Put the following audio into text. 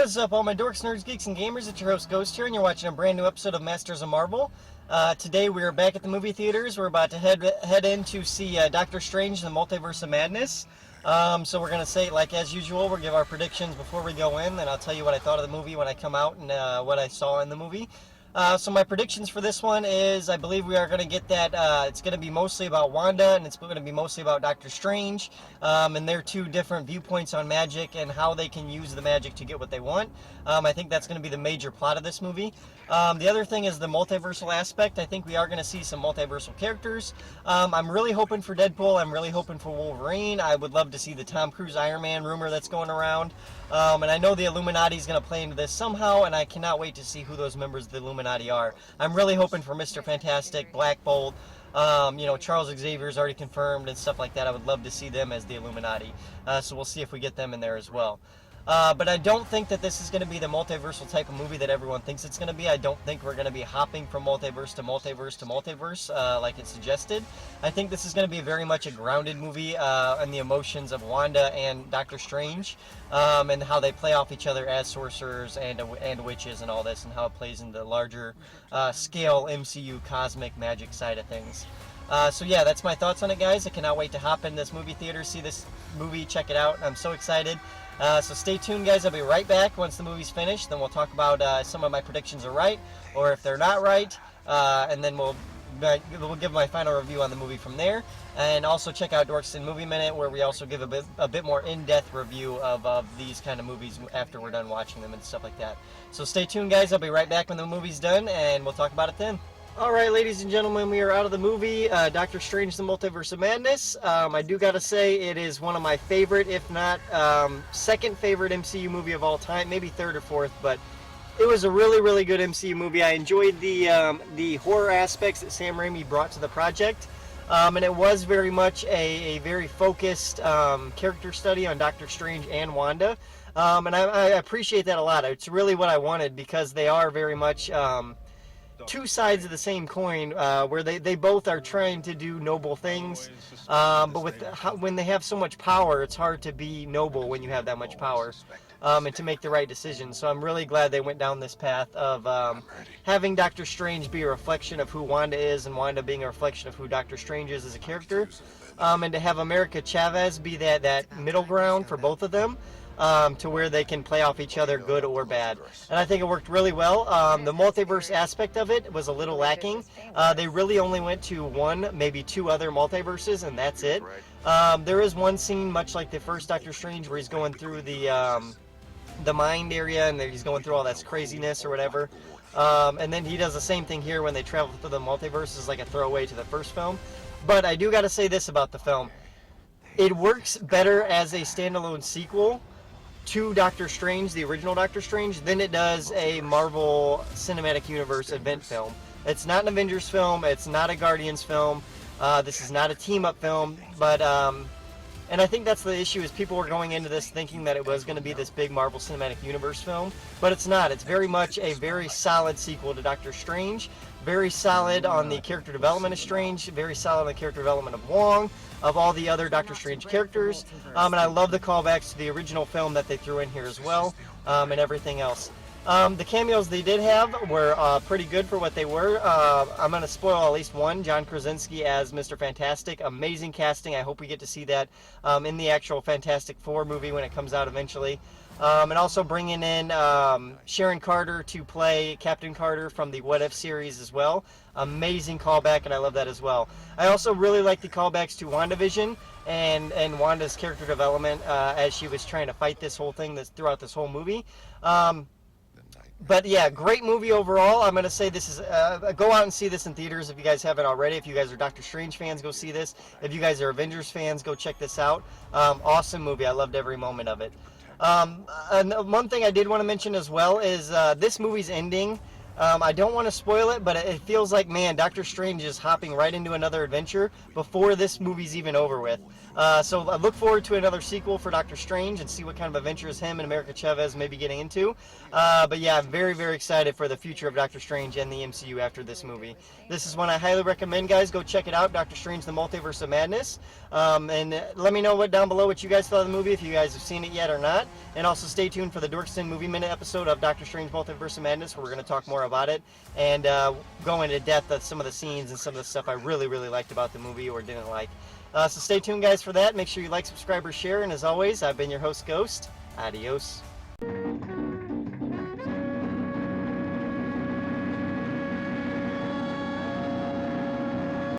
What is up, all my dorks, nerds, geeks, and gamers? It's your host, Ghost here, and you're watching a brand new episode of Masters of Marvel. Today we are back at the movie theaters. We're about to head in to see Doctor Strange and the Multiverse of Madness. So we're going to say, like as usual, we'll give our predictions before we go in, and I'll tell you what I thought of the movie when I come out and what I saw in the movie. So my predictions for this one is I believe we are going to get that it's going to be mostly about Wanda and it's going to be mostly about Doctor Strange and their two different viewpoints on magic and how they can use the magic to get what they want. I think that's going to be the major plot of this movie. The other thing is the multiversal aspect. I think we are going to see some multiversal characters. I'm really hoping for Deadpool. I'm really hoping for Wolverine. I would love to see the Tom Cruise Iron Man rumor that's going around. And I know the Illuminati is going to play into this somehow, and I cannot wait to see who those members of the Illuminati are. I'm really hoping for Mr. Fantastic, Black Bolt, Charles Xavier's already confirmed and stuff like that. I would love to see them as the Illuminati. So we'll see if we get them in there as well. But I don't think that this is going to be the multiversal type of movie that everyone thinks it's going to be. I don't think we're going to be hopping from multiverse to multiverse to multiverse like it's suggested. I think this is going to be very much a grounded movie on the emotions of Wanda and Doctor Strange and how they play off each other as sorcerers and witches and all this and how it plays in the larger scale MCU cosmic magic side of things. So yeah, that's my thoughts on it, guys. I cannot wait to hop in this movie theater, see this movie, check it out. I'm so excited. So stay tuned, guys. I'll be right back once the movie's finished. Then we'll talk about some of my predictions are right, or if they're not right, and then we'll give my final review on the movie from there. And also check out Dorks in Movie Minute, where we also give a bit more in-depth review of these kind of movies after we're done watching them and stuff like that. So stay tuned, guys. I'll be right back when the movie's done, and we'll talk about it then. Alright, ladies and gentlemen, we are out of the movie, Doctor Strange, the Multiverse of Madness. I do gotta say, it is one of my favorite, if not second favorite MCU movie of all time, maybe third or fourth, but it was a really, really good MCU movie. I enjoyed the horror aspects that Sam Raimi brought to the project, and it was very much a very focused character study on Doctor Strange and Wanda, and I appreciate that a lot. It's really what I wanted, because they are very much two sides of the same coin, where they both are trying to do noble things, but when they have so much power, it's hard to be noble when you have that much power, and to make the right decisions. So I'm really glad they went down this path of having Doctor Strange be a reflection of who Wanda is, and Wanda being a reflection of who Doctor Strange is as a character, and to have America Chavez be that middle ground for both of them. To where they can play off each other, good or bad. And I think it worked really well. The multiverse aspect of it was a little lacking. They really only went to one, maybe two other multiverses, and that's it. There is one scene, much like the first Doctor Strange, where he's going through the mind area, and he's going through all that craziness or whatever. And then he does the same thing here when they travel through the multiverse, as like a throwaway to the first film. But I do got to say this about the film. It works better as a standalone sequel to Doctor Strange, the original Doctor Strange, than it does a Marvel Cinematic Universe event film. It's not an Avengers film, it's not a Guardians film, this is not a team-up film, but, and I think that's the issue, is people were going into this thinking that it was going to be this big Marvel Cinematic Universe film, but it's not. It's very much a very solid sequel to Doctor Strange, very solid on the character development of Strange, very solid on the character development of Wong, of all the other Doctor Strange characters, and I love the callbacks to the original film that they threw in here as well, and everything else. The cameos they did have were pretty good for what they were. I'm going to spoil at least one. John Krasinski as Mr. Fantastic. Amazing casting. I hope we get to see that in the actual Fantastic Four movie when it comes out eventually. And also bringing in Sharon Carter to play Captain Carter from the What If series as well. Amazing callback, and I love that as well. I also really like the callbacks to WandaVision and Wanda's character development as she was trying to fight this whole thing throughout this whole movie. But yeah, great movie overall. I'm going to say this is, go out and see this in theaters if you guys haven't already. If you guys are Doctor Strange fans, go see this. If you guys are Avengers fans, go check this out. Awesome movie. I loved every moment of it. And one thing I did want to mention as well is this movie's ending I don't want to spoil it, but it feels like, man, Doctor Strange is hopping right into another adventure before this movie's even over with. So I look forward to another sequel for Doctor Strange and see what kind of adventures him and America Chavez may be getting into. But yeah, I'm very, very excited for the future of Doctor Strange and the MCU after this movie. This is one I highly recommend, guys. Go check it out, Doctor Strange: The Multiverse of Madness. And let me know down below what you guys thought of the movie, if you guys have seen it yet or not. And also stay tuned for the Dorks Movie Minute episode of Doctor Strange: Multiverse of Madness, where we're going to talk more about it and go into depth of some of the scenes and some of the stuff I really, really liked about the movie or didn't like. So stay tuned, guys, for that. Make sure you like, subscribe, or share. And as always, I've been your host, Ghost. Adios.